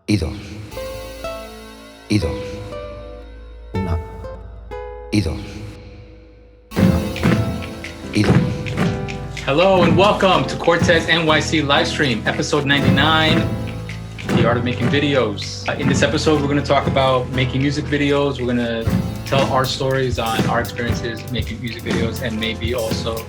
y dos, y dos, una, y dos, una, y dos. Hello and welcome to Cortesnyc Livestream, episode 99, the art of making videos. In this episode, we're going to talk about making music videos. We're going to tell our stories on our experiences making music videos, and maybe also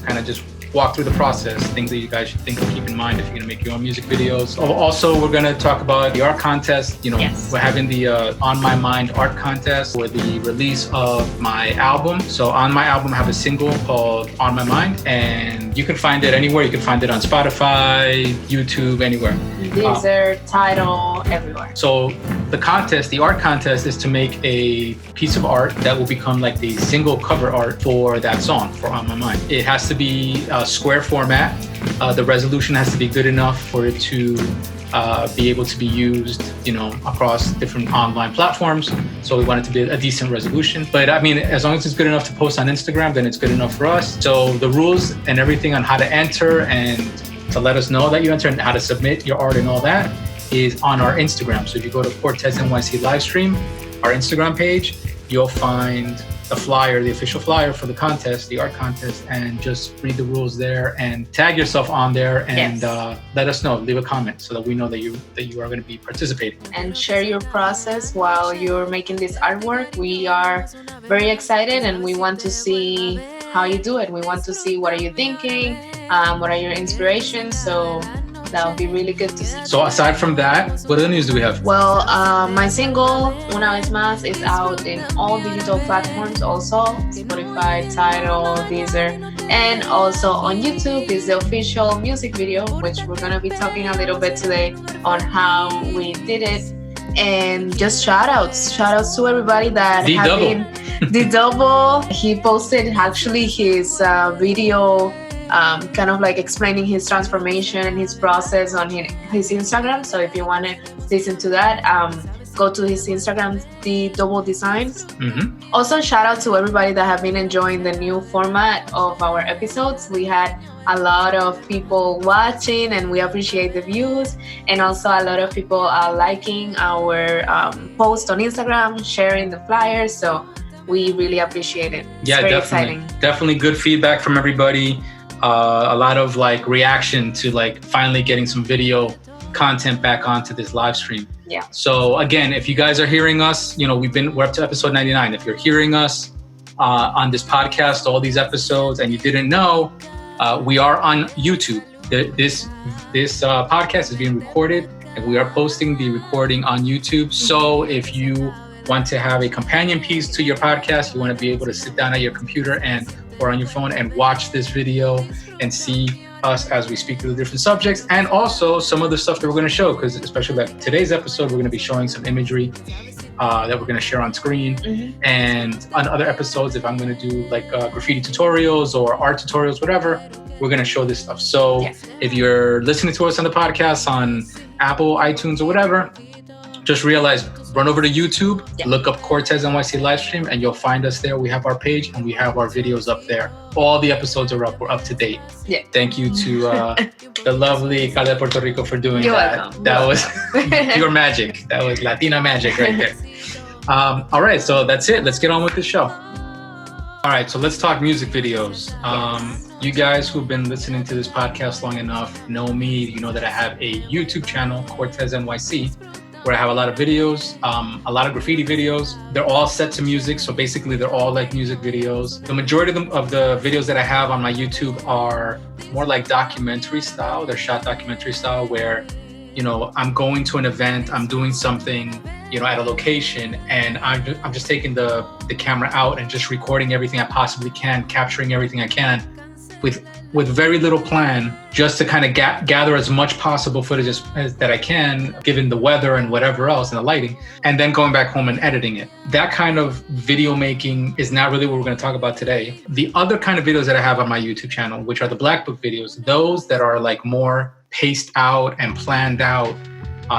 kind of just walk through the process, things that you guys should think and keep in mind if you're going to make your own music videos. Also, we're going to talk about the art contest. Yes. We're having the On My Mind art contest for the release of my album. So on my album, I have a single called On My Mind, and you can find it anywhere. You can find it on Spotify, YouTube, anywhere. 𝘠𝘰𝘷𝘦𝘻, Tidal, everywhere. So the contest, the art contest, is to make a piece of art that will become like the single cover art for that song, for On My Mind. It has to be a square format. The resolution has to be good enough for it to be able to be used, across different online platforms. So we want it to be a decent resolution. But I mean, as long as it's good enough to post on Instagram, then it's good enough for us. So the rules and everything on how to enter and to let us know that you enter and how to submit your art and all that is on our Instagram. So if you go to Cortesnyc Livestream, our Instagram page, you'll find the flyer, the official flyer for the contest, the art contest, and just read the rules there and tag yourself on there and let us know, leave a comment so that we know that you are going to be participating. And share your process while you're making this artwork. We are very excited and we want to see how you do it. We want to see what are you thinking, what are your inspirations. So that would be really good to see. So aside from that, what other news do we have? Well, my single, 𝘠𝘂𝘓 is out in all digital platforms also, Spotify, Tidal, Deezer, and also on YouTube is the official music video, which we're going to be talking a little bit today on how we did it. And just shout outs to everybody that have been 𝘠𝘂𝘵. He posted actually his video kind of like explaining his transformation and his process on his Instagram. So if you want to listen to that, go to his Instagram, 𝘠𝘂𝘵𝘳𝑑𝑒𝑠𝑖GNS. Also, shout out to everybody that have been enjoying the new format of our episodes. We had a lot of people watching and we appreciate the views, and also a lot of people are liking our post on Instagram, sharing the flyers. So we really appreciate it. It's very exciting. Definitely good feedback from everybody. A lot of like reaction to like finally getting some video content back onto this live stream. Yeah. So again, if you guys are hearing us, we're up to episode 99. If you're hearing us on this podcast, all these episodes, and you didn't know, we are on YouTube. This podcast is being recorded, and we are posting the recording on YouTube. So if you want to have a companion piece to your podcast, you want to be able to sit down at your computer or on your phone and watch this video and see us as we speak to the different subjects, and also some of the stuff that we're going to show, because especially like today's episode, we're going to be showing some imagery that we're going to share on screen. And on other episodes, if I'm going to do like graffiti tutorials or art tutorials, whatever, we're going to show this stuff. So if you're listening to us on the podcast on Apple, iTunes, or whatever, just realize, run over to YouTube, look up Cortesnyc Livestream, and you'll find us there. We have our page and we have our videos up there. All the episodes are up. We're up to date. Yeah. Thank you to the lovely 𝘠𝘵𝘳 Puerto Rico for doing that. That was pure magic. That was Latina magic right there. All right, so that's it. Let's get on with the show. All right, so let's talk music videos. You guys who've been listening to this podcast long enough know me. You know that I have a YouTube channel, Cortesnyc, where I have a lot of videos, a lot of graffiti videos. They're all set to music, so basically they're all like music videos. The majority of the videos that I have on my YouTube are more like documentary style. They're shot documentary style where, I'm going to an event, I'm doing something, at a location, and I'm just taking the camera out and just recording everything I possibly can, capturing everything I can with very little plan, just to kind of gather as much possible footage as that I can, given the weather and whatever else and the lighting, and then going back home and editing it. That kind of video making is not really what we're going to talk about today. The other kind of videos that I have on my YouTube channel, which are the Black Book videos, those that are like more paced out and planned out,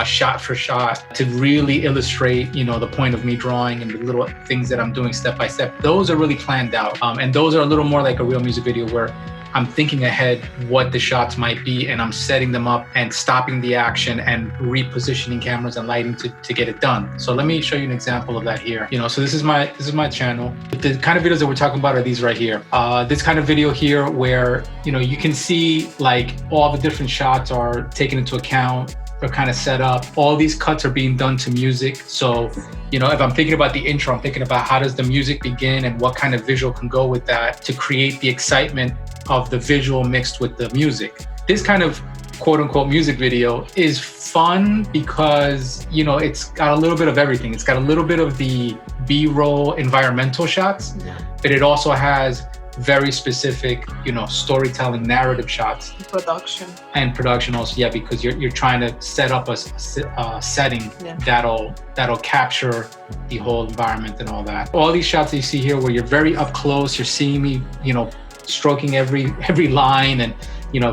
shot for shot, to really illustrate, the point of me drawing and the little things that I'm doing step by step. Those are really planned out. And those are a little more like a real music video where I'm thinking ahead what the shots might be, and I'm setting them up and stopping the action and repositioning cameras and lighting to get it done. So let me show you an example of that here. So this is my channel. The kind of videos that we're talking about are these right here. This kind of video here where, you can see like all the different shots are taken into account. They're kind of set up. All these cuts are being done to music. So, if I'm thinking about the intro, I'm thinking about how does the music begin and what kind of visual can go with that to create the excitement of the visual mixed with the music. This kind of quote unquote music video is fun because, it's got a little bit of everything. It's got a little bit of the B-roll environmental shots, but it also has very specific, storytelling narrative shots. Production also, because you're trying to set up a setting that'll capture the whole environment and all that. All these shots that you see here where you're very up close, you're seeing me, stroking every line and,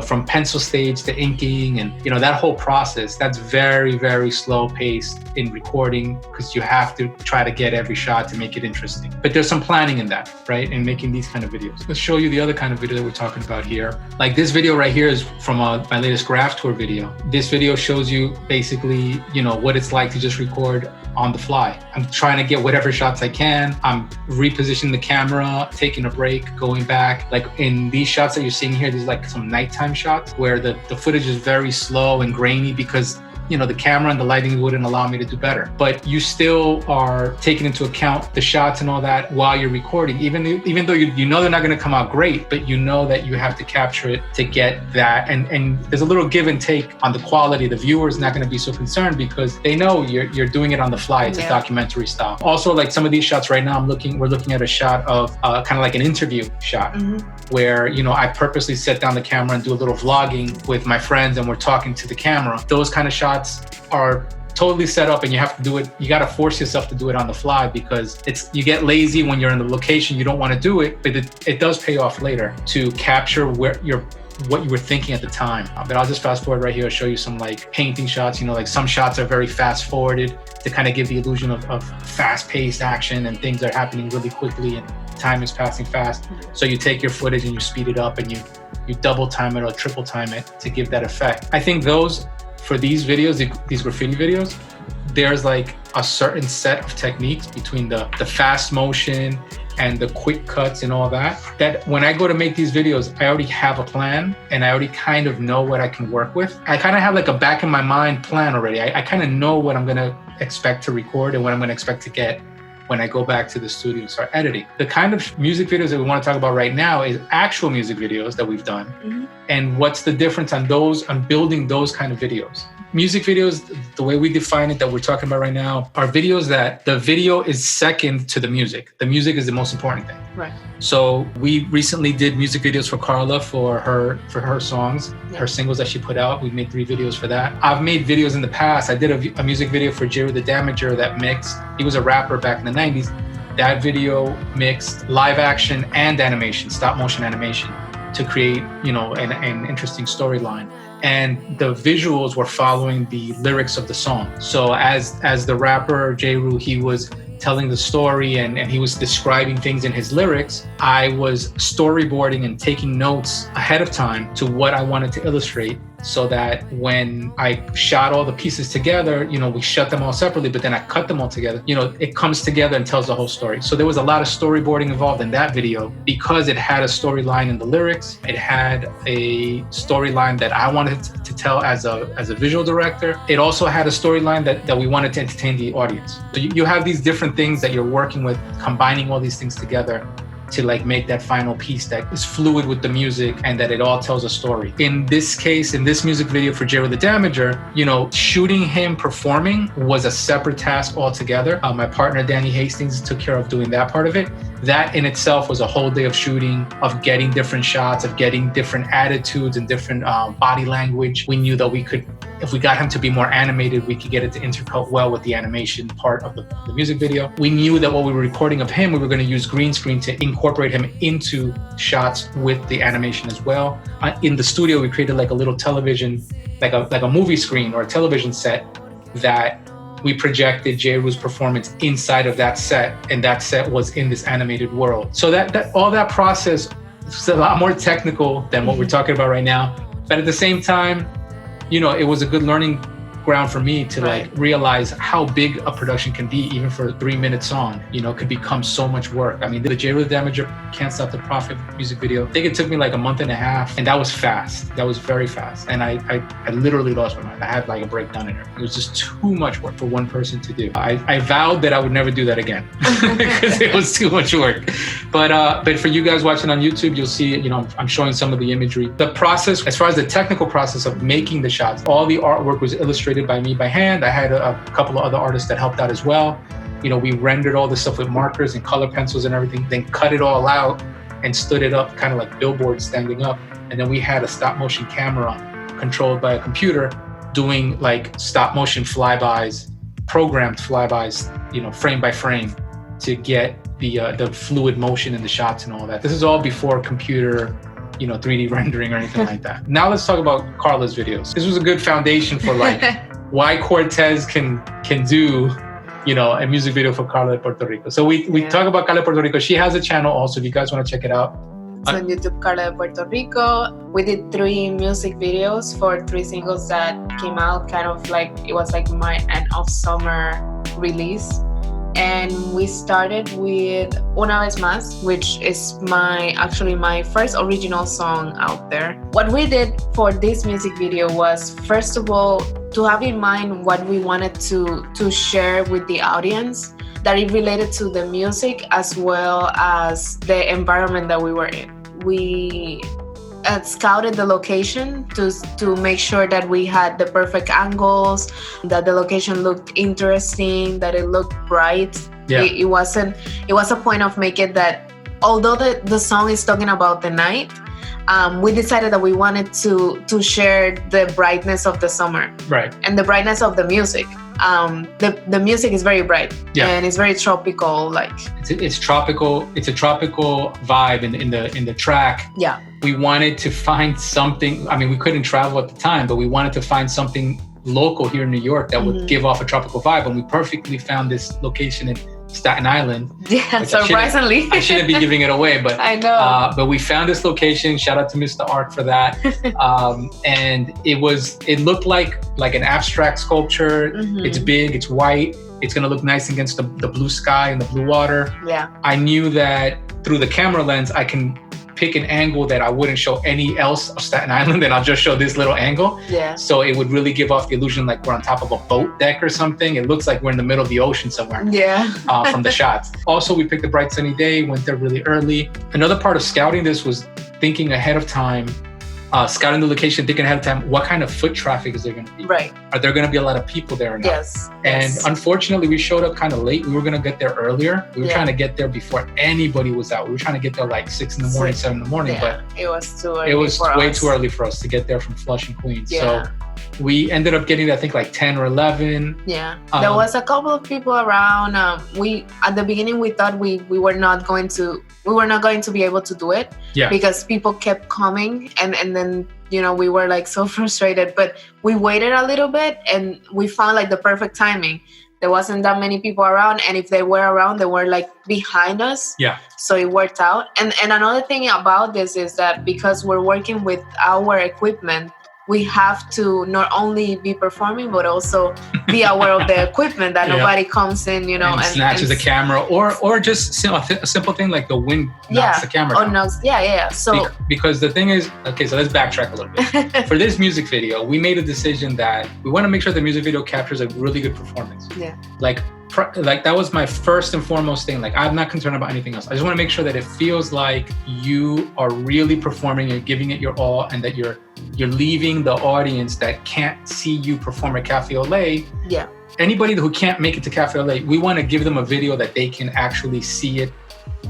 from pencil stage to inking and, that whole process, that's very, very slow paced in recording because you have to try to get every shot to make it interesting. But there's some planning in that, right? In making these kind of videos. Let's show you the other kind of video that we're talking about here. Like this video right here is from my latest graph tour video. This video shows you basically, what it's like to just record on the fly. I'm trying to get whatever shots I can. I'm repositioning the camera, taking a break, going back. Like in these shots that you're seeing here, there's like some nighttime shots where the footage is very slow and grainy because the camera and the lighting wouldn't allow me to do better. But you still are taking into account the shots and all that while you're recording, even though you know they're not going to come out great, but you know that you have to capture it to get that. And there's a little give and take on the quality. The viewer is not going to be so concerned because they know you're doing it on the fly. It's a documentary style. Also, like some of these shots right now, we're looking at a shot of kind of like an interview shot where, I purposely set down the camera and do a little vlogging with my friends and we're talking to the camera. Those kind of shots are totally set up and you have to do it. You got to force yourself to do it on the fly because you get lazy when you're in the location. You don't want to do it, but it does pay off later to capture what you were thinking at the time. But I'll just fast forward right here, show you some like painting shots. Like some shots are very fast forwarded to kind of give the illusion of fast paced action and things are happening really quickly and time is passing fast. So you take your footage and you speed it up and you double time it or triple time it to give that effect. I think for these videos, these graffiti videos, there's like a certain set of techniques between the fast motion and the quick cuts and all that when I go to make these videos, I already have a plan and I already kind of know what I can work with. I kind of have like a back in my mind plan already. I kind of know what I'm going to expect to record and what I'm going to expect to get when I go back to the studio and start editing. The kind of music videos that we want to talk about right now is actual music videos that we've done. And what's the difference on building those kind of videos. Music videos, the way we define it that we're talking about right now, are videos that the video is second to the music. The music is the most important thing. Right. So we recently did music videos for Carla for her songs, her singles that she put out. We made 3 videos for that. I've made videos in the past. I did a music video for 𝘰𝘪𝘵𝘕 that mixed. He was a rapper back in the 90s. That video mixed live action and animation, stop motion animation, to create, an interesting storyline. And the visuals were following the lyrics of the song. So as the rapper 𝘰𝘪𝘵, he was telling the story and he was describing things in his lyrics, I was storyboarding and taking notes ahead of time to what I wanted to illustrate so that when I shot all the pieces together, we shot them all separately, but then I cut them all together, it comes together and tells the whole story. So there was a lot of storyboarding involved in that video because it had a storyline in the lyrics. It had a storyline that I wanted to tell as a visual director. It also had a storyline that we wanted to entertain the audience. So you have these different things that you're working with, combining all these things together to like make that final piece that is fluid with the music and that it all tells a story. In this case, in this music video for 𝘰𝘪𝘵𝘵, shooting him performing was a separate task altogether. My partner, Danny Hastings, took care of doing that part of it. That in itself was a whole day of shooting, of getting different shots, of getting different attitudes and different body language. We knew that we could, if we got him to be more animated, we could get it to intercut well with the animation part of the music video. We knew that what we were recording of him, we were going to use green screen to incorporate him into shots with the animation as well. In the studio, we created like a little television, like a movie screen or a television set that we projected 𝘰𝘪𝘵's performance inside of that set, and that set was in this animated world. So that all that process it's a lot more technical than what we're talking about right now. But at the same time, you know, it was a good learning ground for me to like realize how big a production can be, even for a 3-minute song. You know, it could become so much work. I mean, the 𝘰𝘔𝘺 Can't Stop the Prophet music video, I think it took me like a month and a half, and that was fast. That was very fast. And I literally lost my mind. I had like a breakdown in it. It was just too much work for one person to do. I vowed that I would never do that again because it was too much work. But for you guys watching on YouTube, you'll see, you know, I'm showing some of the imagery. The process, as far as the technical process of making the shots, all the artwork was illustrated by me by hand. I had a couple of other artists that helped out as well. You know, we rendered all this stuff with markers and color pencils and everything, then cut it all out and stood it up kind of like billboards standing up. And then we had a stop motion camera controlled by a computer doing like stop motion flybys, programmed flybys, you know, frame by frame to get the fluid motion in the shots and all that. This is all before computer, you know, 3D rendering or anything like that. Now let's talk about Carla's videos. This was a good foundation for like why Cortez can do, you know, a music video for Carla de Puerto Rico. So we talk about Carla de Puerto Rico. She has a channel also, if you guys want to check it out. It's on YouTube, Carla de Puerto Rico. We did 3 music videos for 3 singles that came out, kind of like, it was like my end of summer release. And we started with 𝘠𝘂𝘵 𝘔𝘆, which is actually my first original song out there. What we did for this music video was, first of all, to have in mind what we wanted to share with the audience, that it related to the music as well as the environment that we were in. We scouted the location to make sure that we had the perfect angles, that the location looked interesting, that it looked bright. Yeah. It was a point of making that, although the song is talking about the night, we decided that we wanted to share the brightness of the summer, right, and the brightness of the music. The music is very bright, and it's very tropical. Like it's tropical. It's a tropical vibe in the track. Yeah. We wanted to find something. I mean, we couldn't travel at the time, but we wanted to find something local here in New York that would give off a tropical vibe, and we perfectly found this location in Staten Island. Yeah, surprisingly. I shouldn't be giving it away, but I know. But we found this location. Shout out to Mr. Art for that. And it looked like an abstract sculpture. It's big, it's white. It's gonna look nice against the blue sky and the blue water. Yeah. I knew that through the camera lens, I can pick an angle that I wouldn't show any else of Staten Island, and I'll just show this little angle. Yeah. So it would really give off the illusion like we're on top of a boat deck or something. It looks like we're in the middle of the ocean somewhere. Yeah. From the shots. Also, we picked a bright sunny day, went there really early. Another part of scouting this was thinking ahead of time, scouting the location, thinking ahead of time, what kind of foot traffic is there going to be? Right. Are there going to be a lot of people there or not? Yes. And unfortunately, we showed up kind of late. We were going to get there earlier. We were trying to get there before anybody was out. We were trying to get there like 6 in the morning, 7 in the morning, but it was too early. It was way too early for us to get there from Flushing, Queens. Yeah. So we ended up getting, I think, like 10 or 11. Yeah. There was a couple of people around. At the beginning, we thought we were not going to be able to do it. Yeah. Because people kept coming, and then, you know, we were like so frustrated, but we waited a little bit and we found like the perfect timing. There wasn't that many people around, and if they were around, they were like behind us. Yeah. So it worked out. And another thing about this is that because we're working with our equipment, we have to not only be performing, but also be aware of the equipment, that nobody comes in, you know, and snatches the camera, or just a simple thing like the wind knocks the camera down. Knocks, So because the thing is, okay, so let's backtrack a little bit. For this music video, we made a decision that we want to make sure the music video captures a really good performance. Yeah. Like that was my first and foremost thing. Like, I'm not concerned about anything else. I just want to make sure that it feels like you are really performing, you're giving it your all, and that you're leaving the audience that can't see you perform at Cafe Olé. Yeah. Anybody who can't make it to Cafe Olé, we want to give them a video that they can actually see it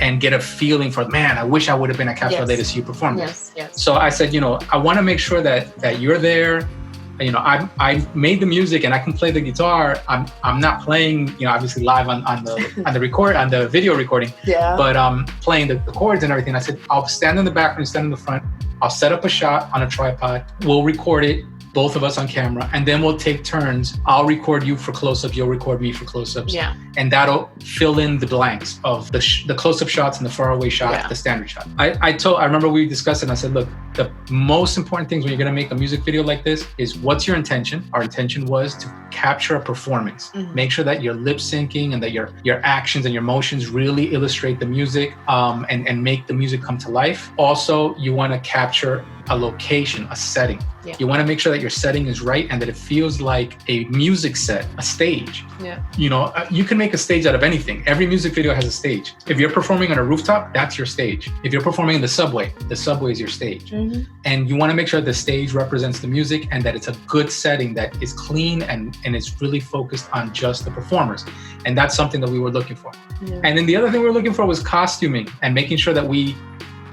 and get a feeling for, man, I wish I would have been at Cafe Olé to see you perform. Yes. So I said, you know, I want to make sure that you're there. You know, I made the music and I can play the guitar. I'm not playing, you know, obviously live on the video recording. Yeah. But playing the chords and everything. I said, I'll stand in the background, stand in the front. I'll set up a shot on a tripod. We'll record it. both of us on camera, and then we'll take turns. I'll record you for close-ups, you'll record me for close-ups. Yeah. And that'll fill in the blanks of the close-up shots and the far-away shot, the standard shot. I remember we discussed it, and I said, look, the most important things when you're gonna make a music video like this is what's your intention? Our intention was to capture a performance. Make sure that you're lip syncing and that your actions and your motions really illustrate the music and make the music come to life. Also, you wanna capture a location, a setting. Yeah. You want to make sure that your setting is right and that it feels like a music set, a stage. Yeah. You know, you can make a stage out of anything. Every music video has a stage. If you're performing on a rooftop, that's your stage. If you're performing in the subway is your stage. And you want to make sure the stage represents the music and that it's a good setting that is clean and is really focused on just the performers. And that's something that we were looking for. Yeah. And then the other thing we were looking for was costuming and making sure that we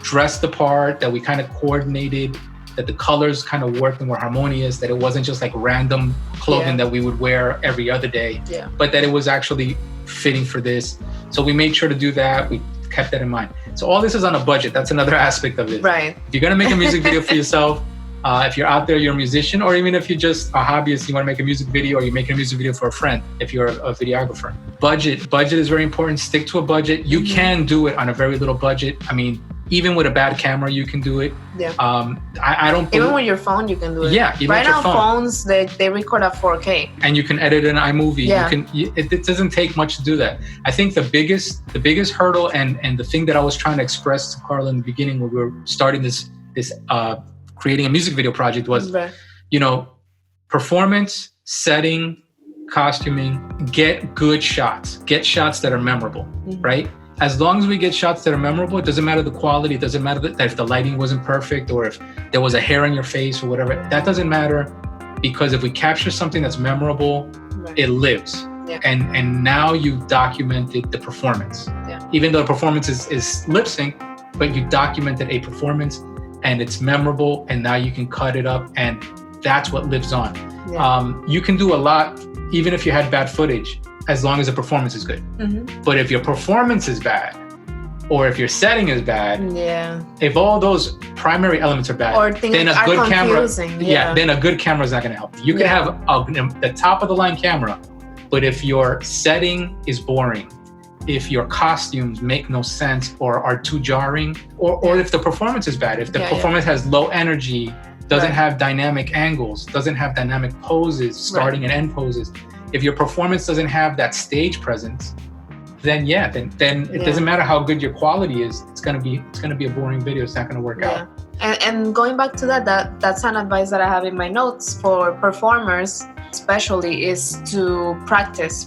dressed the part, that we kind of coordinated, that the colors kind of worked and were harmonious, that it wasn't just like random clothing that we would wear every other day, but that it was actually fitting for this. So we made sure to do that. We kept that in mind. So all this is on a budget. That's another aspect of it. Right. If you're going to make a music video for yourself, if you're out there, you're a musician, or even if you're just a hobbyist, you want to make a music video, or you're making a music video for a friend, if you're a videographer. Budget is very important. Stick to a budget. You can do it on a very little budget. I mean, even with a bad camera, you can do it. Yeah. I don't. Even with your phone, you can do it. Yeah. Even right now, phones they record at 4K. And you can edit in iMovie. Yeah. It doesn't take much to do that. I think the biggest hurdle and the thing that I was trying to express to Carla in the beginning when we were starting this creating a music video project was, you know, performance, setting, costuming, get good shots. Get shots that are memorable, right? As long as we get shots that are memorable, it doesn't matter the quality, it doesn't matter that if the lighting wasn't perfect or if there was a hair on your face or whatever, that doesn't matter, because if we capture something that's memorable, it lives. Yeah. And now you've documented the performance. Yeah. Even though the performance is lip sync, but you documented a performance and it's memorable, and now you can cut it up and that's what lives on. Yeah. You can do a lot, even if you had bad footage, as long as the performance is good. But if your performance is bad, or if your setting is bad, if all those primary elements are bad, or then a good camera, then a good camera is not going to help you. You can have the top of the line camera, but if your setting is boring, if your costumes make no sense or are too jarring, or if the performance is bad, if the performance has low energy, doesn't have dynamic angles, doesn't have dynamic poses, starting and end poses. If your performance doesn't have that stage presence, then it doesn't matter how good your quality is. It's gonna be a boring video. It's not gonna work out. And going back to that's an advice that I have in my notes for performers, especially, is to practice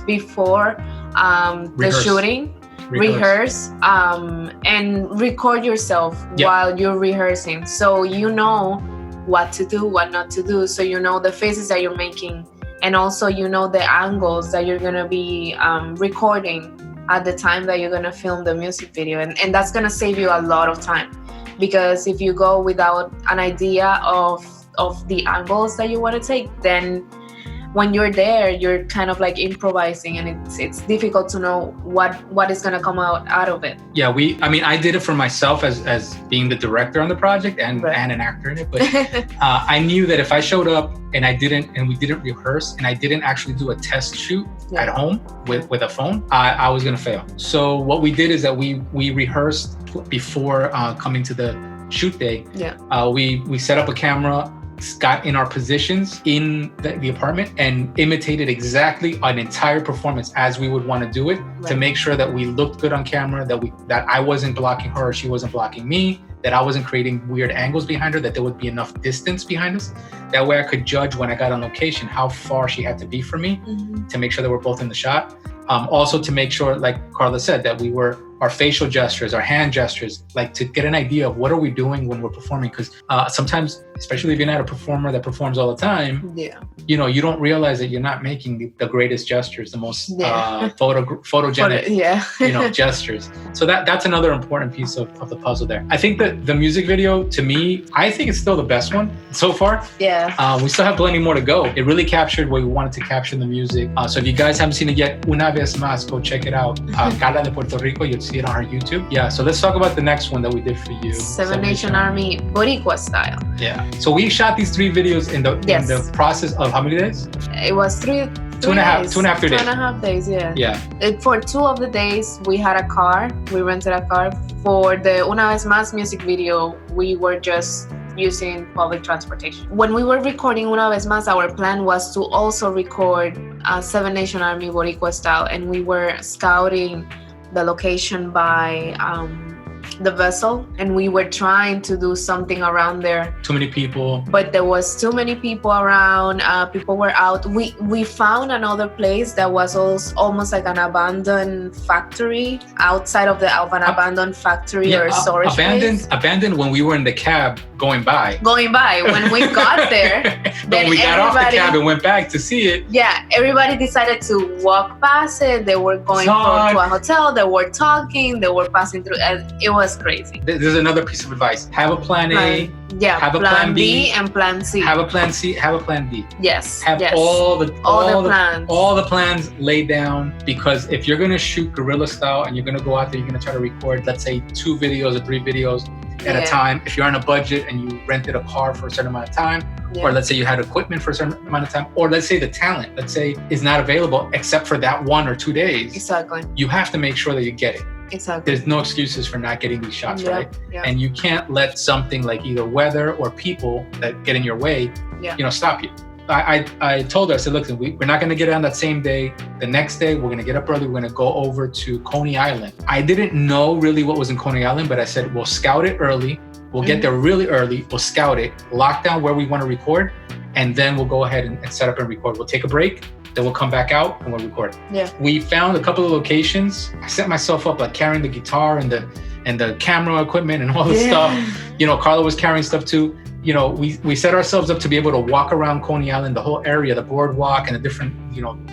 before the shooting. Rehearse and record yourself while you're rehearsing, so you know what to do, what not to do, so you know the faces that you're making, and also you know the angles that you're gonna be recording at the time that you're gonna film the music video, and that's gonna save you a lot of time, because if you go without an idea of the angles that you want to take, then when you're there, you're kind of like improvising, and it's difficult to know what is gonna come out of it. Yeah, I did it for myself as being the director on the project and an actor in it, but I knew that if I showed up and we didn't rehearse and I didn't actually do a test shoot at home with a phone, I was gonna fail. So what we did is that we rehearsed before coming to the shoot day. We set up a camera, got in our positions in the apartment, and imitated exactly an entire performance as we would want to do it, to make sure that we looked good on camera, that I wasn't blocking her, she wasn't blocking me, that I wasn't creating weird angles behind her, that there would be enough distance behind us. That way I could judge when I got on location how far she had to be from me to make sure that we're both in the shot. Also to make sure, like Carla said, that our facial gestures, our hand gestures, like to get an idea of what are we doing when we're performing. Because sometimes, especially if you're not a performer that performs all the time, you know, you don't realize that you're not making the greatest gestures, the most photogenic, you know, gestures. So that's another important piece of the puzzle there. I think that the music video, to me, I think it's still the best one so far. We still have plenty more to go. It really captured what we wanted to capture in the music. So if you guys haven't seen it yet, una vez más, go check it out. 𝘠𝘵 de Puerto Rico, see it on our YouTube. Yeah, so let's talk about the next one that we did for you. Seven Nation Army Boricua style. Yeah. So we shot these 3 videos in the process of how many days? It was 3 2.5 days. 2.5 days, yeah. Yeah. For 2 of the days, we had a car. We rented a car. For the 𝘠𝘂 music video, we were just using public transportation. When we were recording 𝘠𝘂, our plan was to also record Seven Nation Army Boricua style, and we were scouting the location by the vessel, and we were trying to do something around there. Too many people. But there was too many people around. People were out. We found another place that was almost like an abandoned factory outside of an abandoned factory or storage place. Abandoned when we were in the cab going by. When we got there, then we got off the cab and went back to see it. Yeah, everybody decided to walk past it. They were going to a hotel. They were talking. They were passing through. And it was crazy. There's another piece of advice. Have a plan A. Yeah, have a plan B and plan C. Have a plan C, have a plan D. Yes. Have all the plans laid down, because if you're gonna shoot guerrilla style and you're gonna go out there, you're gonna try to record, let's say 2 videos or 3 videos at a time. If you're on a budget and you rented a car for a certain amount of time, or let's say you had equipment for a certain amount of time, or let's say the talent, let's say, is not available except for that 1 or 2 days. Exactly. You have to make sure that you get it. Exactly. There's no excuses for not getting these shots, right? Yeah. And you can't let something like either weather or people that get in your way, stop you. I told her, I said, look, we're not going to get it on that same day. The next day, we're going to get up early. We're going to go over to Coney Island. I didn't know really what was in Coney Island, but I said, we'll scout it early. We'll get there really early. We'll scout it, lock down where we want to record, and then we'll go ahead and set up and record. We'll take a break. Then we'll come back out and we'll record. Yeah. We found a couple of locations. I set myself up like carrying the guitar and the camera equipment and all this stuff. Carla was carrying stuff too. We set ourselves up to be able to walk around Coney Island, the whole area, the boardwalk and the different,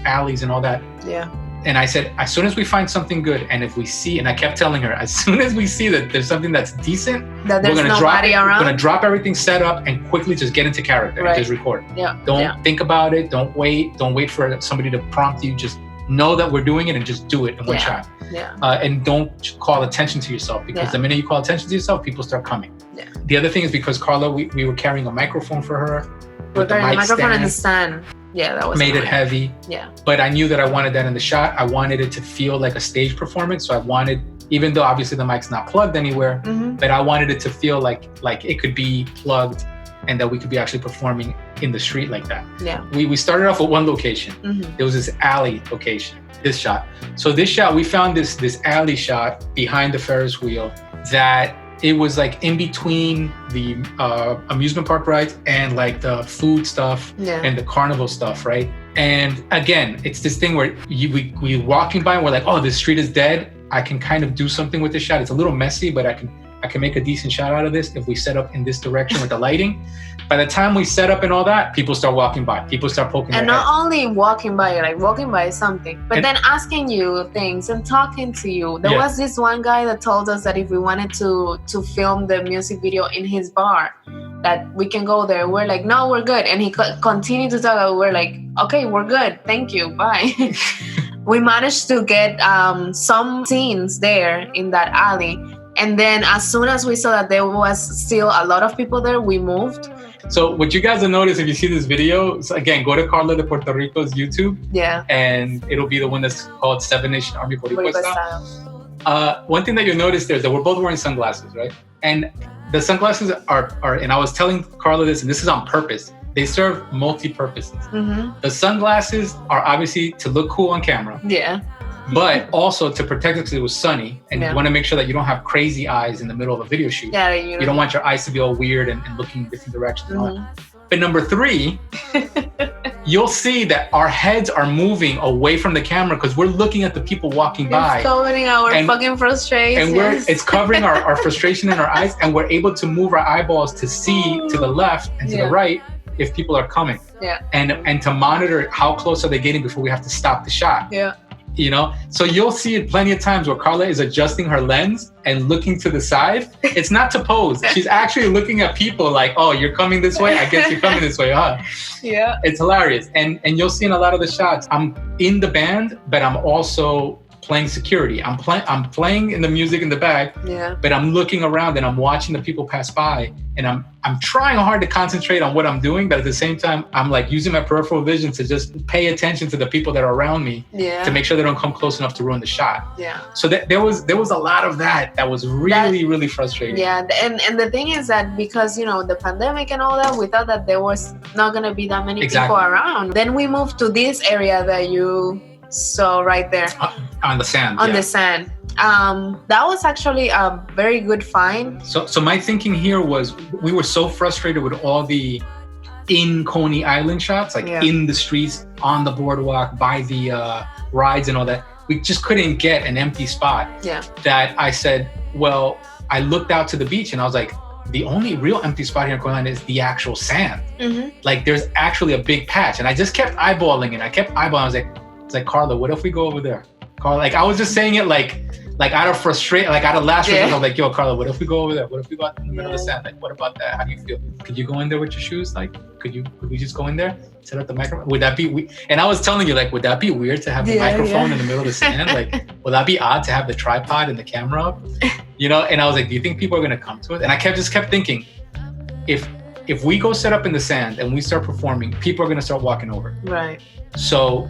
alleys and all that. Yeah. And I said, as soon as we find something good, and if we see, and I kept telling her, as soon as we see that there's something that's decent, that there's nobody around, we're gonna drop everything set up and quickly just get into character and just record. Yeah. Don't think about it. Don't wait for somebody to prompt you. Just know that we're doing it and just do it in one shot. Yeah. And don't call attention to yourself, because the minute you call attention to yourself, people start coming. Yeah. The other thing is, because Carla, we were carrying a microphone for her. We're carrying a microphone and the stand. Yeah, that was made it heavy. Yeah. But I knew that I wanted that in the shot. I wanted it to feel like a stage performance. So I wanted, even though obviously the mic's not plugged anywhere, but I wanted it to feel like it could be plugged and that we could be actually performing in the street like that. Yeah. We started off with one location. There was this alley location, this shot. So this shot, we found this alley shot behind the Ferris wheel that it was like in between the amusement park rides and like the food stuff and the carnival stuff, right? And again, it's this thing where we walking by and we're like, oh, this street is dead. I can kind of do something with this shot. It's a little messy, but I can make a decent shot out of this if we set up in this direction with the lighting. By the time we set up and all that, people start walking by. People start poking their heads. And not only walking by, like walking by something, but then asking you things and talking to you. There was this one guy that told us that if we wanted to film the music video in his bar, that we can go there. We're like, no, we're good. And he continued to talk. We're like, okay, we're good. Thank you. Bye. We managed to get some scenes there in that alley. And then as soon as we saw that there was still a lot of people there, we moved. So what you guys will notice if you see this video, so again, go to Carla de Puerto Rico's YouTube. Yeah. And it'll be the one that's called Seven Nation Army Boricua style. One thing that you'll notice there is that we're both wearing sunglasses, right? And the sunglasses are, and I was telling Carla this, and this is on purpose. They serve multi-purposes. The sunglasses are obviously to look cool on camera. Yeah. But also to protect it because it was sunny, and you want to make sure that you don't have crazy eyes in the middle of a video shoot. Yeah, you don't want your eyes to be all weird and looking in different directions. And all that. But number 3, you'll see that our heads are moving away from the camera because we're looking at the people walking by. It's covering our fucking frustration. And it's covering our frustration in our eyes, and we're able to move our eyeballs to see to the left and to the right if people are coming. Yeah. And to monitor how close are they getting before we have to stop the shot. Yeah. So you'll see it plenty of times where Carla is adjusting her lens and looking to the side. It's not to pose. She's actually looking at people like, oh, you're coming this way? I guess you're coming this way, huh? Yeah. It's hilarious. And you'll see in a lot of the shots, I'm in the band, but I'm also playing security. I'm playing in the music in the back, but I'm looking around and I'm watching the people pass by, and I'm trying hard to concentrate on what I'm doing, but at the same time, I'm like using my peripheral vision to just pay attention to the people that are around me to make sure they don't come close enough to ruin the shot. So there was a lot of that was really frustrating. And the thing is that because, you know, the pandemic and all that, we thought that there was not going to be that many people around. Then we moved to this area that you saw right there. On the sand. The sand. That was actually a very good find. So my thinking here was we were so frustrated with all the in Coney Island shots, like in the streets, on the boardwalk, by the rides and all that. We just couldn't get an empty spot. That I said, well, I looked out to the beach and I was like, the only real empty spot here in Coney Island is the actual sand. Like there's actually a big patch. And I just kept eyeballing it. I was like, Carla, what if we go over there? Carla, like I was just saying it like out of frustration, like out of last resort, I was like, yo, Carla, what if we go over there? What if we go out in the middle of the sand? Like, what about that? How do you feel? Could you go in there with your shoes? Like, could we just go in there, set up the microphone? Would that be and I was telling you, like, would that be weird to have the microphone in the middle of the sand? Like, would that be odd to have the tripod and the camera up? You know? And I was like, do you think people are gonna come to it? And I just kept thinking, if we go set up in the sand and we start performing, people are gonna start walking over. Right. So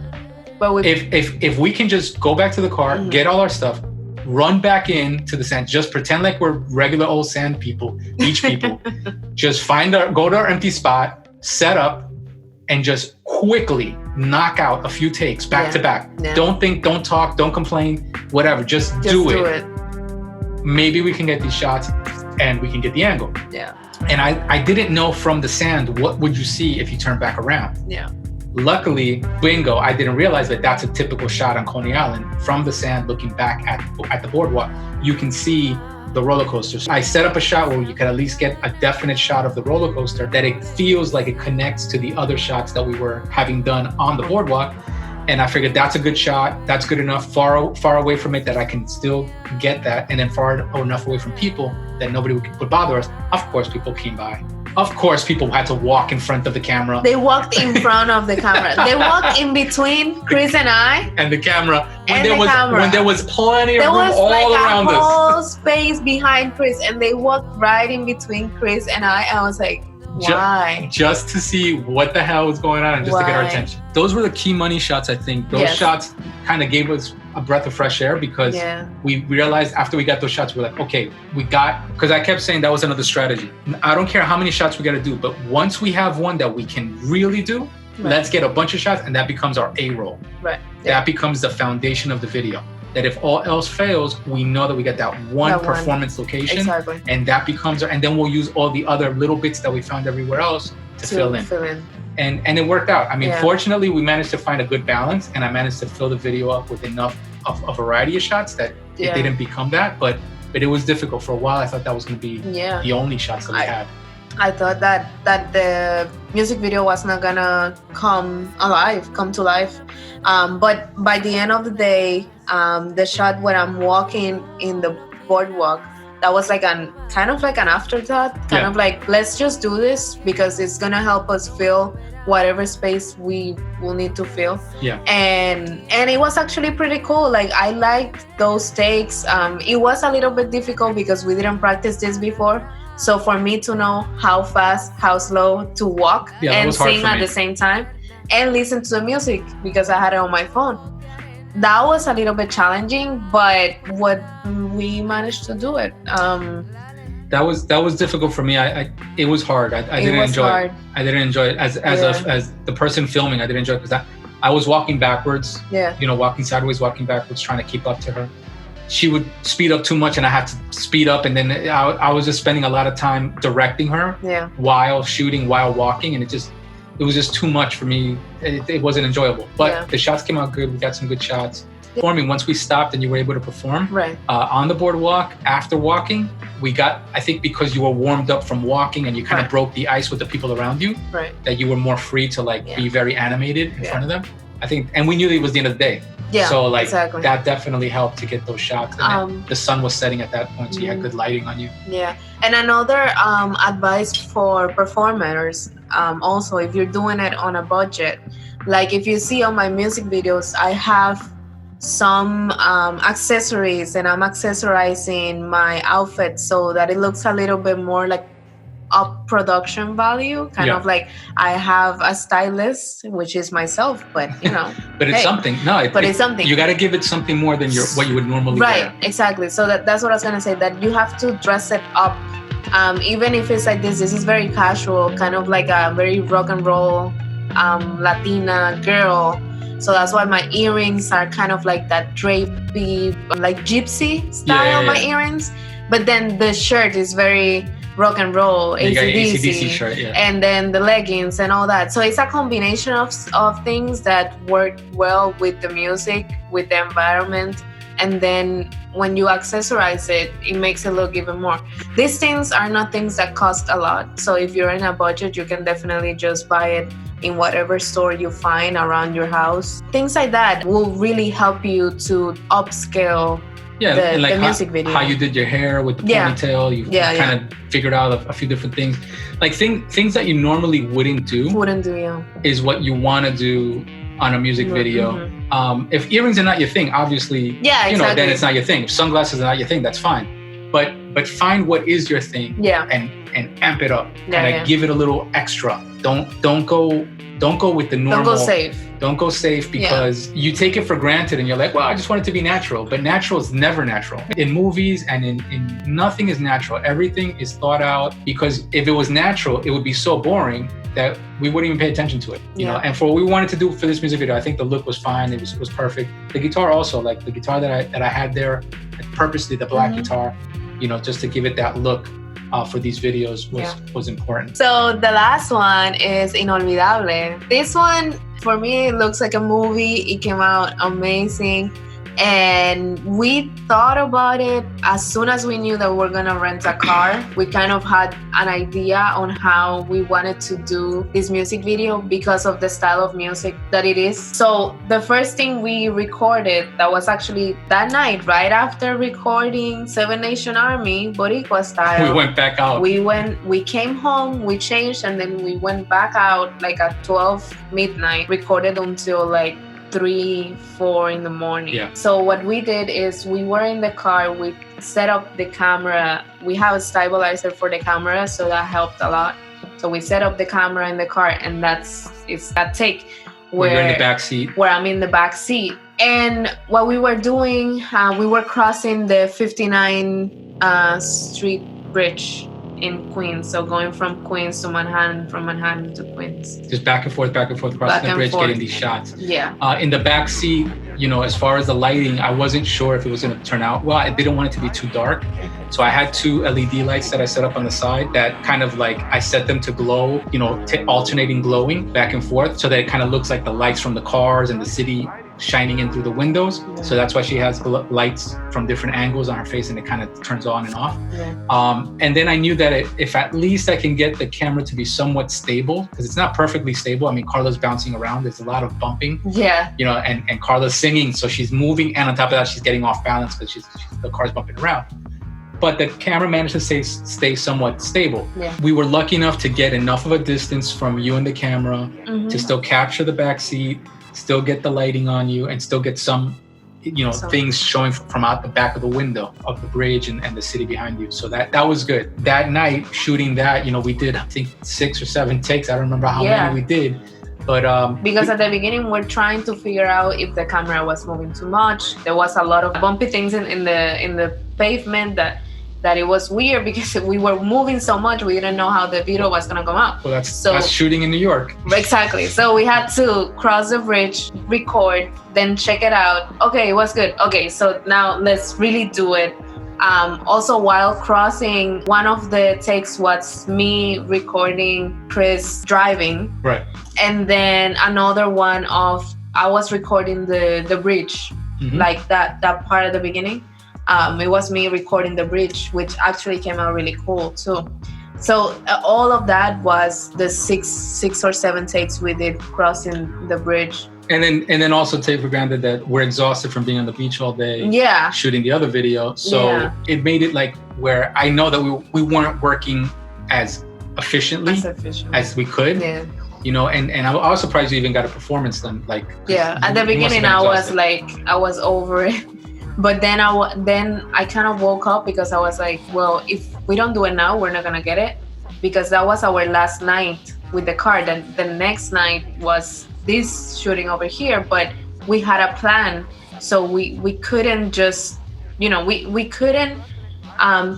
if we can just go back to the car, get all our stuff, run back into the sand, just pretend like we're regular old sand people, beach people, just go to our empty spot, set up, and just quickly knock out a few takes back to back. Don't think, don't talk, don't complain, whatever, just do it. Maybe we can get these shots and we can get the angle. And I didn't know from the sand, what would you see if you turn back around? Luckily, bingo, I didn't realize that that's a typical shot on Coney Island. From the sand, looking back at the boardwalk, you can see the roller coaster. So I set up a shot where you could at least get a definite shot of the roller coaster, that it feels like it connects to the other shots that we were having done on the boardwalk. And I figured that's a good shot. That's good enough, far away from it that I can still get that, and then far enough away from people that nobody would bother us. Of course, people came by. Of course, people had to walk in front of the camera. They walked in front of the camera. They walked in between Chris and I. And the camera. When there was plenty of room all around us. There was like a whole space behind Chris, and they walked right in between Chris and I was like, why? Just to see what the hell was going on and just to get our attention. Those were the key money shots, I think. Those shots kind of gave us a breath of fresh air, because we realized after we got those shots, we're like, okay, because I kept saying that was another strategy. I don't care how many shots we got to do, but once we have one that we can really do, let's get a bunch of shots, and that becomes our A roll. That becomes the foundation of the video. That if all else fails, we know that we got that one performance location, and that becomes and then we'll use all the other little bits that we found everywhere else to fill in. And it worked out. I mean, fortunately, we managed to find a good balance, and I managed to fill the video up with enough of a variety of shots that it didn't become that, but it was difficult for a while. I thought that was going to be the only shots that we had. I thought that the music video was not gonna come to life. But by the end of the day, the shot where I'm walking in the boardwalk, that was like kind of like an afterthought, kind of like, let's just do this because it's gonna help us fill whatever space we will need to fill. And it was actually pretty cool. Like, I liked those takes. It was a little bit difficult because we didn't practice this before. So for me to know how fast, how slow to walk and sing at the same time and listen to the music, because I had it on my phone, that was a little bit challenging, but we managed to do it. That was difficult for me. It was hard. I didn't enjoy it. I didn't enjoy it as the person filming. I didn't enjoy it because I was walking backwards. Walking sideways, walking backwards, trying to keep up to her. She would speed up too much, and I had to speed up, and then I was just spending a lot of time directing her while shooting, while walking, and it was just too much for me. It wasn't enjoyable, but the shots came out good. We got some good shots. Performing, once we stopped and you were able to perform on the boardwalk after walking, we got, I think because you were warmed up from walking and you kind of broke the ice with the people around you, that you were more free to be very animated in front of them. I think, and we knew it was the end of the day. So that definitely helped to get those shots. And the sun was setting at that point, so you had good lighting on you. And another advice for performers, also, if you're doing it on a budget, like if you see on my music videos, I have some accessories, and I'm accessorizing my outfit so that it looks a little bit more like up production value, kind of like I have a stylist, which is myself, but you know. But it's something. No, it's something. You got to give it something more than what you would normally wear. Exactly. So that's what I was gonna say, that you have to dress it up. Even if it's like this is very casual, kind of like a very rock and roll Latina girl. So that's why my earrings are kind of like that drapey, like gypsy style, my earrings. But then the shirt is very rock and roll, AC/DC shirt, and then the leggings and all that. So it's a combination of things that work well with the music, with the environment. And then when you accessorize it, it makes it look even more. These things are not things that cost a lot. So if you're in a budget, you can definitely just buy it in whatever store you find around your house. Things like that will really help you to upscale the music video. How you did your hair with the ponytail, you kind of figured out a few different things. Like things that you normally wouldn't do is what you want to do on a music video. If earrings are not your thing, obviously, then it's not your thing. If sunglasses are not your thing, that's fine. But find what is your thing and amp it up. Give it a little extra. Don't go with the normal. Don't go safe because you take it for granted and you're like, well, I just want it to be natural. But natural is never natural. In movies and in nothing is natural. Everything is thought out, because if it was natural, it would be so boring that we wouldn't even pay attention to it. You know. And for what we wanted to do for this music video, I think the look was fine. It was perfect. The guitar also, like the guitar that I had there, purposely the black guitar, just to give it that look. For these videos was important. So the last one is 𝘰𝘵𝘵𝘵𝘵. This one, for me, it looks like a movie. It came out amazing. And we thought about it as soon as we knew that we were gonna rent a car. We kind of had an idea on how we wanted to do this music video because of the style of music that it is. So the first thing we recorded, that was actually that night, right after recording Seven Nation Army, Boricua style. We went back out. We came home, we changed, and then we went back out like at 12 midnight, recorded until like 3-4 in the morning. So what we did is we were in the car, we set up the camera. We have a stabilizer for the camera, so that helped a lot. So we set up the camera in the car, and it's that take where you're in the back seat. Where I'm in the back seat. And what we were doing, we were crossing the 59 Street Bridge in Queens, so going from Queens to Manhattan, from Manhattan to Queens. Just back and forth across the bridge, getting these shots. In the back seat, as far as the lighting, I wasn't sure if it was going to turn out well. I didn't want it to be too dark, so I had 2 LED lights that I set up on the side that kind of like I set them to glow, alternating glowing back and forth, so that it kind of looks like the lights from the cars and the city shining in through the windows. So that's why she has lights from different angles on her face, and it kind of turns on and off. And then I knew that if at least I can get the camera to be somewhat stable, because it's not perfectly stable. I mean, Carla's bouncing around. There's a lot of bumping. And Carla's singing, so she's moving, and on top of that, she's getting off balance because the car's bumping around. But the camera managed to stay somewhat stable. We were lucky enough to get enough of a distance from you and the camera to still capture the back seat, still get the lighting on you, and still get some, things showing from out the back of the window of the bridge and the city behind you. So that was good. That night, shooting that, we did, I think, 6 or 7 takes. I don't remember how many we did. But because at the beginning, we're trying to figure out if the camera was moving too much. There was a lot of bumpy things in the pavement that it was weird because we were moving so much, we didn't know how the video was gonna come out. Well, that's shooting in New York. Exactly. So we had to cross the bridge, record, then check it out. Okay, it was good. Okay, so now let's really do it. Also, while crossing, one of the takes was me recording Chris driving. Right. And then another one I was recording the bridge, like that part at the beginning. It was me recording the bridge, which actually came out really cool too. So all of that was the six or 7 takes we did crossing the bridge. And then also take for granted that we're exhausted from being on the beach all day, shooting the other video. So it made it like where I know that we weren't working as efficiently as we could. And I was surprised you even got a performance then. Like, yeah, at the beginning I was over it, but then I kind of woke up because I was like, well, if we don't do it now, we're not gonna get it, because that was our last night with the car. Then the next night was this shooting over here, but we had a plan, so we couldn't just, we couldn't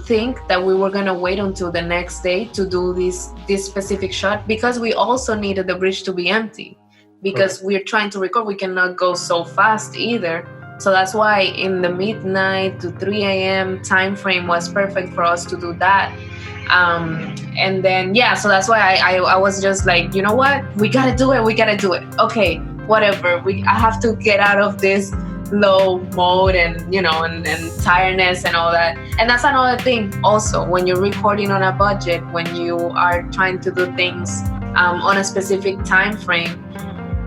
think that we were gonna wait until the next day to do this specific shot, because we also needed the bridge to be empty, because we're trying to record. We cannot go so fast either. So that's why in the midnight to 3 a.m. time frame was perfect for us to do that. And then so that's why I was just like, you know what, we gotta do it. Okay, whatever. I have to get out of this low mode and and tiredness and all that. And that's another thing also, when you're recording on a budget, when you are trying to do things on a specific time frame,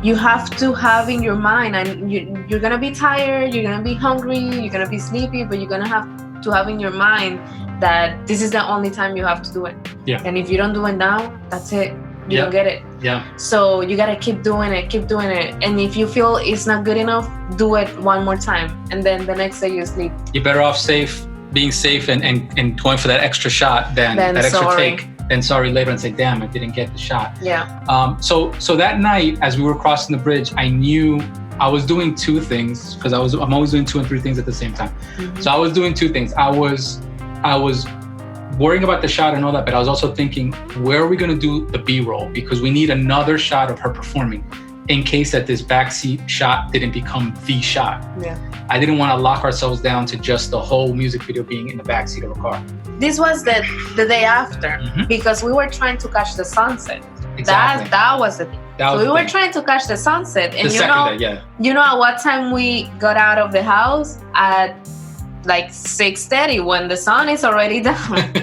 you have to have in your mind, and you're gonna be tired, you're gonna be hungry, you're gonna be sleepy, but you're gonna have to have in your mind that this is the only time you have to do it. Yeah. And if you don't do it now, that's it. You don't get it. Yeah. So you gotta keep doing it. And if you feel it's not good enough, do it one more time. And then the next day you sleep. You're better off being safe and going for that extra shot than that extra take. Then sorry later and say, damn, I didn't get the shot. Yeah. So that night, as we were crossing the bridge, I knew I was doing two things, because I'm always doing 2 and 3 things at the same time. Mm-hmm. So I was doing two things. I was worrying about the shot and all that, but I was also thinking, where are we going to do the B-roll? Because we need another shot of her performing in case that this backseat shot didn't become the shot. Yeah. I didn't want to lock ourselves down to just the whole music video being in the backseat of a car. This was the day after, because we were trying to catch the sunset. Exactly. That was the thing. So we were trying to catch the sunset. And you know at what time we got out of the house? At like 6:30, when the sun is already down.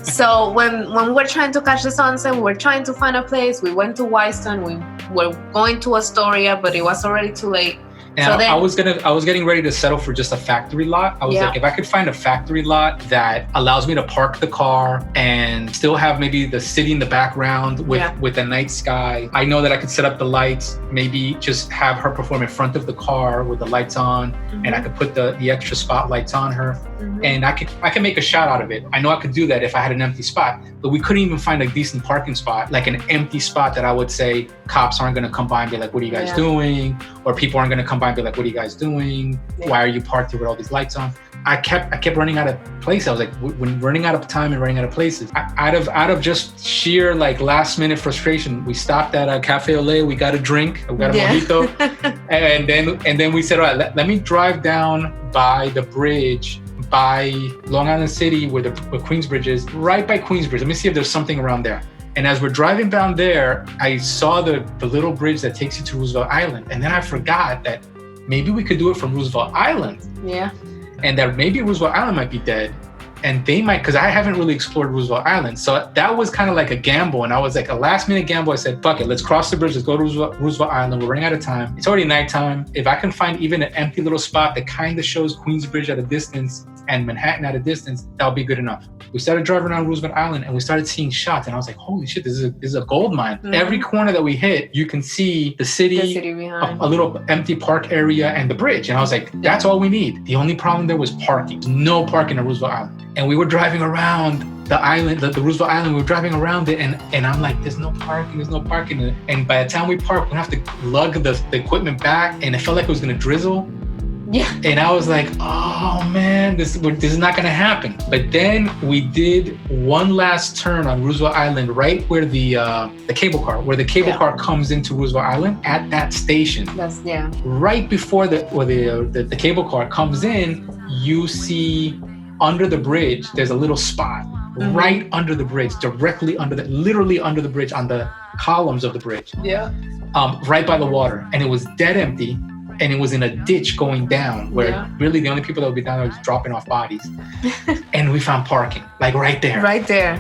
So when we were trying to catch the sunset, we were trying to find a place. We went to Wyston. We were going to Astoria, but it was already too late. And so I was getting ready to settle for just a factory lot. I was like, if I could find a factory lot that allows me to park the car and still have maybe the city in the background with the night sky. I know that I could set up the lights, maybe just have her perform in front of the car with the lights on, and I could put the extra spotlights on her, and I could make a shot out of it. I know I could do that if I had an empty spot, but we couldn't even find a decent parking spot, like an empty spot that I would say cops aren't going to come by and be like, what are you guys doing? Or people aren't going to come by and be like, what are you guys doing? Why are you parked here with all these lights on? I kept running out of places. I was like, when running out of time and running out of places, out of just sheer like last minute frustration, we stopped at a Cafe Olé. We got a drink. We got a mojito, and then we said, all right, let me drive down by the bridge by Long Island City, where Queensbridge is, right by Queensbridge. Let me see if there's something around there. And as we're driving down there, I saw the little bridge that takes you to Roosevelt Island. And then I forgot that maybe we could do it from Roosevelt Island. Yeah. And that maybe Roosevelt Island might be dead. And they might, because I haven't really explored Roosevelt Island. So that was kind of like a gamble. And I was like a last minute gamble. I said, fuck it, let's cross the bridge. Let's go to Roosevelt Island. We're running out of time. It's already nighttime. If I can find even an empty little spot that kind of shows Queensbridge at a distance and Manhattan at a distance, that'll be good enough. We started driving around Roosevelt Island and we started seeing shots. And I was like, holy shit, this is a gold mine. Mm-hmm. Every corner that we hit, you can see the city behind, a little empty park area, and the bridge. And I was like, that's all we need. The only problem there was parking. No parking at Roosevelt Island. And we were driving around the island, the Roosevelt Island, we were driving around it, and I'm like, there's no parking. And by the time we parked, we have to lug the equipment back, and it felt like it was gonna drizzle. Yeah. And I was like, oh man, this is not gonna happen. But then we did one last turn on Roosevelt Island, right where the cable car comes into Roosevelt Island, at that station. Right before the cable car comes in, you see under the bridge, there's a little spot right under the bridge, literally under the bridge, on the columns of the bridge. Yeah. Right by the water. And it was dead empty. And it was in a ditch going down, where really the only people that would be down there was dropping off bodies. And we found parking, like right there. Right there.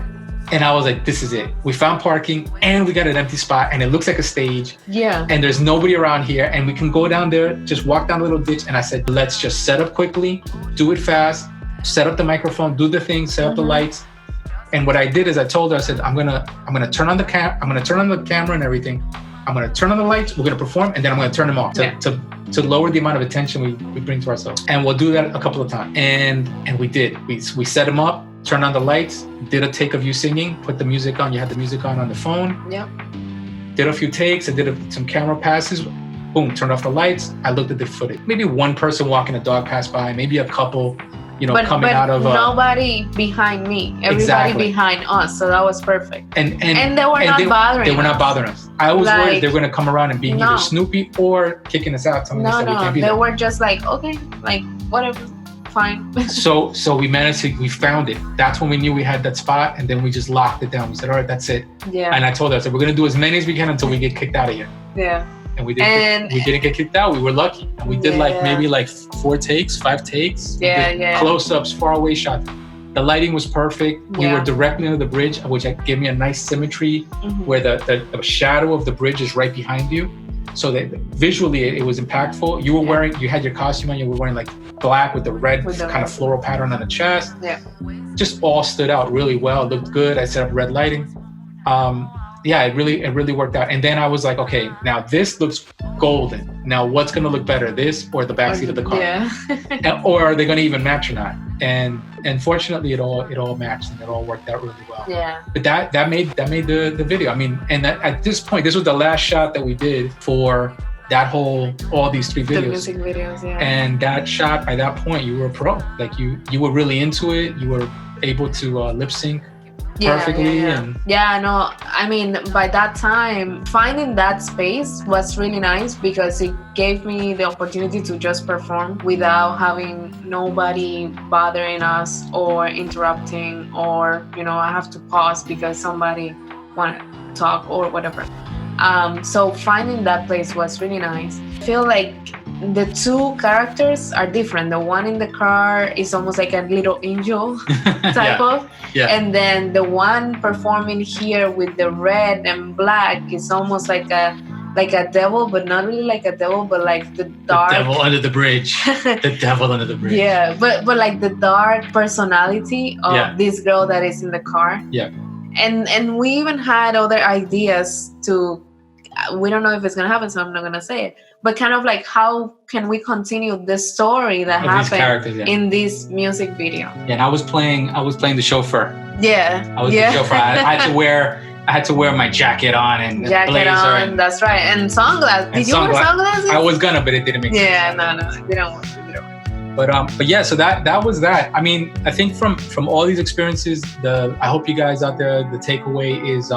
And I was like, this is it. We found parking and we got an empty spot, and it looks like a stage. Yeah. And there's nobody around here, and we can go down there, just walk down the little ditch. And I said, let's just set up quickly, do it fast, set up the microphone, do the thing, set up the lights, And what I did is I told her, I said, I'm gonna turn on the camera and everything. I'm gonna turn on the lights. We're gonna perform, and then I'm gonna turn them off to lower the amount of attention we bring to ourselves. And we'll do that a couple of times. And we did. We set them up, turned on the lights, did a take of you singing, put the music on. You had the music on the phone. Yep. Did a few takes. I did some camera passes. Boom, turned off the lights. I looked at the footage. Maybe one person walking a dog passed by. Maybe a couple. Coming out of nobody behind me, everybody behind us, so that was perfect. And they were not bothering us. They were not bothering us. I was worried they were gonna come around and be either Snoopy or kicking us out, telling us that we can't be there. They were just like, okay, like whatever, fine. So we found it. That's when we knew we had that spot, and then we just locked it down. We said, all right, that's it. Yeah. And I told her, I said, we're gonna do as many as we can until we get kicked out of here. Yeah. And we didn't get kicked out. We were lucky. And we did maybe 5 takes. Yeah. Close-ups, far away shots. The lighting was perfect. We were directly under the bridge, which gave me a nice symmetry where the shadow of the bridge is right behind you. So that visually it was impactful. You were you had your costume on, you were wearing black with the red kind of floral pattern on the chest. Yeah. Just all stood out really well. It looked good. I set up red lighting. It really worked out. And then I was like, okay, now this looks golden. Now what's gonna look better, this or the backseat of the car? Yeah. Or are they gonna even match or not? And fortunately, it all matched and it all worked out really well. Yeah. But that made the video. I mean, and at this point, this was the last shot that we did for all these 3 videos. The music videos, yeah. And that shot, by that point, you were a pro. Like you were really into it. You were able to lip sync perfectly. I mean, by that time, finding that space was really nice because it gave me the opportunity to just perform without having nobody bothering us or interrupting, or I have to pause because somebody want to talk or whatever. So finding that place was really nice. I feel like the 2 characters are different. The one in the car is almost like a little angel type of. Yeah. And then the one performing here with the red and black is almost like a devil, but not really like a devil, but like the dark. The devil under the bridge. The devil under the bridge. Yeah, but like the dark personality of this girl that is in the car. Yeah. And we even had other ideas to. We don't know if it's gonna happen, so I'm not gonna say it. But kind of like, how can we continue the story that happened in this music video? Yeah, and I was playing the chauffeur. Yeah, I was the chauffeur. I had to wear my jacket on and blazer. On, that's right, and sunglasses. Did you wear sunglasses? I was gonna, but it didn't make sense. Yeah, no, it didn't work. But yeah, so that was that. I mean, I think from all these experiences, I hope you guys out there, the takeaway is,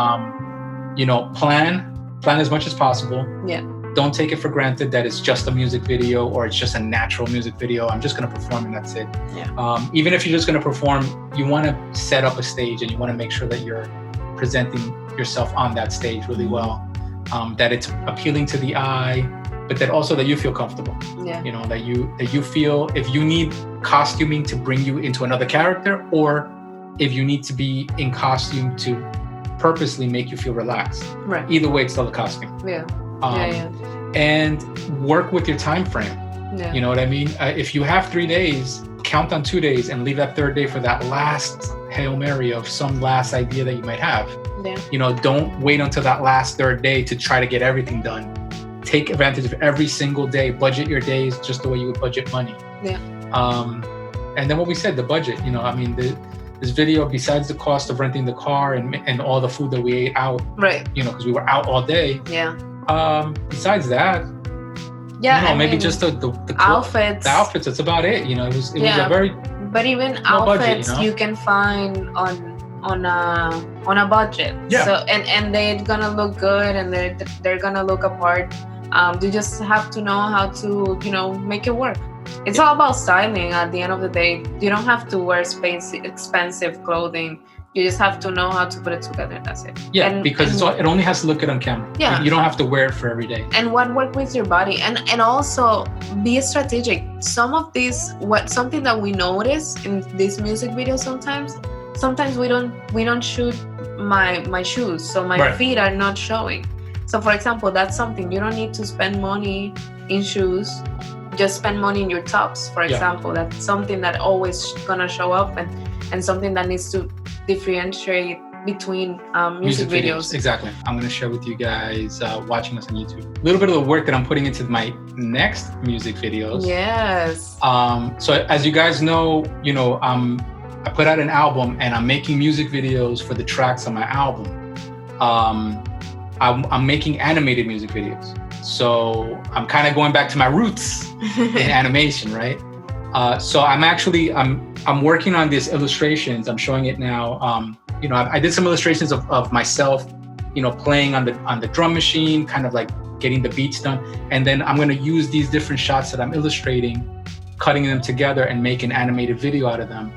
plan as much as possible. Yeah. Don't take it for granted that it's just a music video or it's just a natural music video. I'm just going to perform and that's it. Yeah. Even if you're just going to perform, you want to set up a stage and you want to make sure that you're presenting yourself on that stage really well. That it's appealing to the eye, but that also that you feel comfortable. Yeah. That you feel if you need costuming to bring you into another character, or if you need to be in costume to purposely make you feel relaxed. Right. Either way, it's still a costume. Yeah. And work with your time frame. Yeah. You know what I mean? If you have 3 days, count on 2 days and leave that 3rd day for that last Hail Mary of some last idea that you might have. Yeah. Don't wait until that last 3rd day to try to get everything done. Take advantage of every single day. Budget your days just the way you would budget money. Yeah. And then what we said, the budget. This video, besides the cost of renting the car and all the food that we ate out, right? Because we were out all day. Yeah. Besides that, maybe just the outfits. The outfits. That's about it. It was a very. But even outfits budget, you can find on a budget. Yeah. So and they're gonna look good and they're gonna look apart. You just have to know how to make it work. It's all about styling at the end of the day. You don't have to wear expensive clothing. You just have to know how to put it together. That's it. Yeah, because it only has to look good on camera. Yeah. You don't have to wear it for every day. And what works with your body. And also be strategic. Something that we notice in this music video sometimes we don't shoot my shoes. So my feet are not showing. So for example, that's something. You don't need to spend money in shoes. Just spend money in your tops, for example. That's something that always gonna show up and something that needs to differentiate between music videos. Exactly. I'm going to share with you guys watching us on YouTube a little bit of the work that I'm putting into my next music videos. Yes. So as you guys know, I put out an album and I'm making music videos for the tracks on my album. I'm making animated music videos. So I'm kind of going back to my roots in animation, right? So I'm working on these illustrations. I'm showing it now. I did some illustrations of myself, playing on the drum machine, kind of like getting the beats done. And then I'm going to use these different shots that I'm illustrating, cutting them together and make an animated video out of them.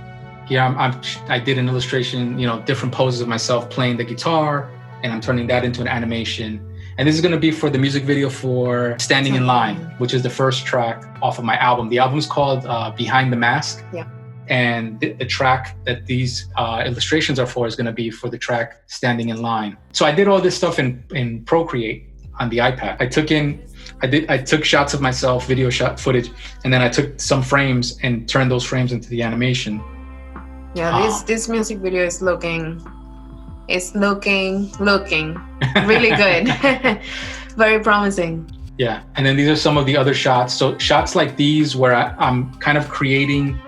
Here I did an illustration, different poses of myself playing the guitar, and I'm turning that into an animation. And this is going to be for the music video for Standing in Line, which is the first track off of my album. The album's called Behind the Mask. Yeah. And the track that these illustrations are for is going to be for the track Standing in Line. So I did all this stuff in Procreate on the iPad. I took shots of myself, video shot footage, and then I took some frames and turned those frames into the animation. Yeah, this music video is looking really good. Very promising. Yeah, and then these are some of the other shots. So shots like these where I'm kind of creating,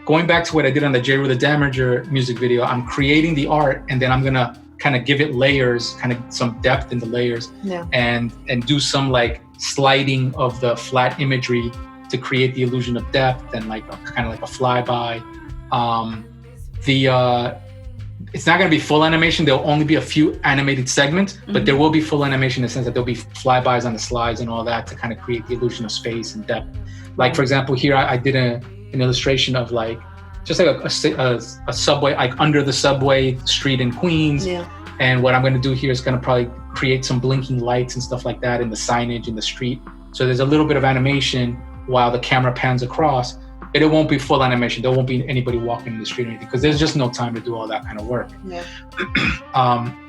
going back to what I did on the 𝘰𝘃𝘵 music video, I'm creating the art and then I'm gonna kind of give it layers, kind of some depth in the layers, and do some like sliding of the flat imagery to create the illusion of depth and like kind of like a flyby. It's not going to be full animation. There'll only be a few animated segments, but there will be full animation in the sense that there'll be flybys on the slides and all that to kind of create the illusion of space and depth. Like, for example, here I did an illustration of like, just like a subway, like under the subway street in Queens. Yeah. And what I'm going to do here is going to probably create some blinking lights and stuff like that in the signage in the street. So there's a little bit of animation while the camera pans across. It won't be full animation. There won't be anybody walking in the street or anything because there's just no time to do all that kind of work. Yeah.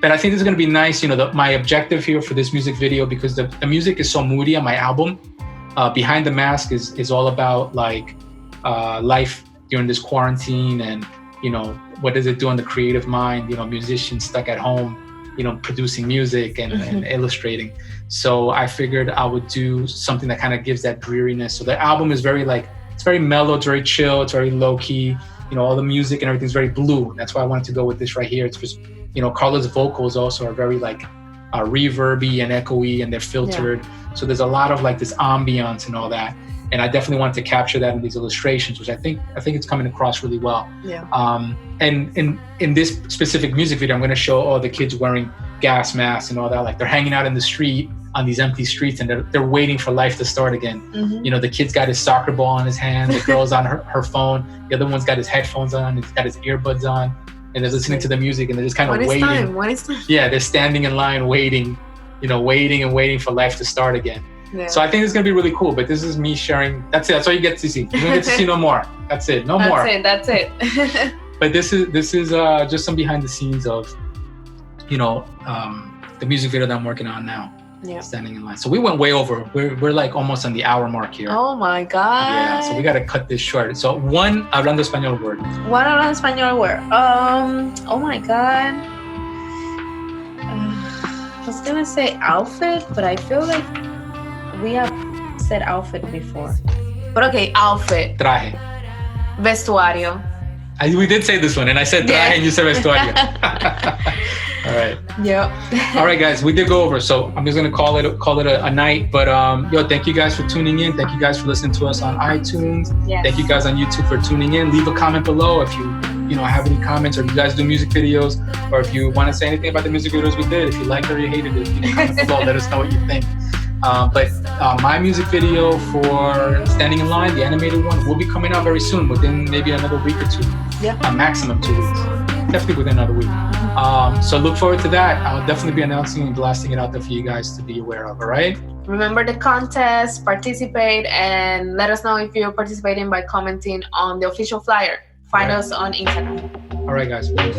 But I think this is going to be nice. My objective here for this music video, because the music is so moody on my album. Behind the Mask is all about like life during this quarantine and, what does it do on the creative mind? Musicians stuck at home, producing music and illustrating. So I figured I would do something that kind of gives that dreariness. So the album is very like, it's very mellow, it's very chill, it's very low key. All the music and everything's very blue. That's why I wanted to go with this right here. It's just, Carla's vocals also are very like reverby and echoey and they're filtered. Yeah. So there's a lot of like this ambiance and all that. And I definitely wanted to capture that in these illustrations, which I think it's coming across really well. Yeah. And in this specific music video, I'm going to show all the kids wearing gas masks and all that. Like they're hanging out in the street on these empty streets and they're waiting for life to start again. Mm-hmm. The kid's got his soccer ball in his hand, the girl's on her phone, the other one's got his headphones on, he's got his earbuds on, and they're listening to the music and they're just kind of waiting. When is time? Yeah, they're standing in line waiting, waiting for life to start again. Yeah. So I think it's going to be really cool, but this is me sharing. That's it. That's all you get to see. You don't get to see no more. That's it. No more. That's it. But this is just some behind the scenes of, the music video that I'm working on now. Yeah. Standing in Line. So we went way over. We're like almost on the hour mark here. Oh my God. Yeah. So we got to cut this short. So one hablando español word. One hablando español word. Oh my God. I was gonna say outfit, but I feel like we have said outfit before. But okay, outfit. Traje. Vestuario. We did say this one, and I said traje and you said vestuario. All right. Yep. All right, guys, we did go over, so I'm just gonna call it a night. But thank you guys for tuning in. Thank you guys for listening to us on iTunes. Yes. Thank you guys on YouTube for tuning in. Leave a comment below if you have any comments, or if you guys do music videos, or if you want to say anything about the music videos we did. If you liked or you hated it, comment below. Let us know what you think. But my music video for Standing in Line, the animated one, will be coming out very soon, within maybe another week or two. Yeah. Maximum 2 weeks. Definitely within another week. So look forward to that. I'll definitely be announcing and blasting it out there for you guys to be aware of, all right? Remember the contest, participate, and let us know if you're participating by commenting on the official flyer. Find us on Instagram. All right, guys. Peace.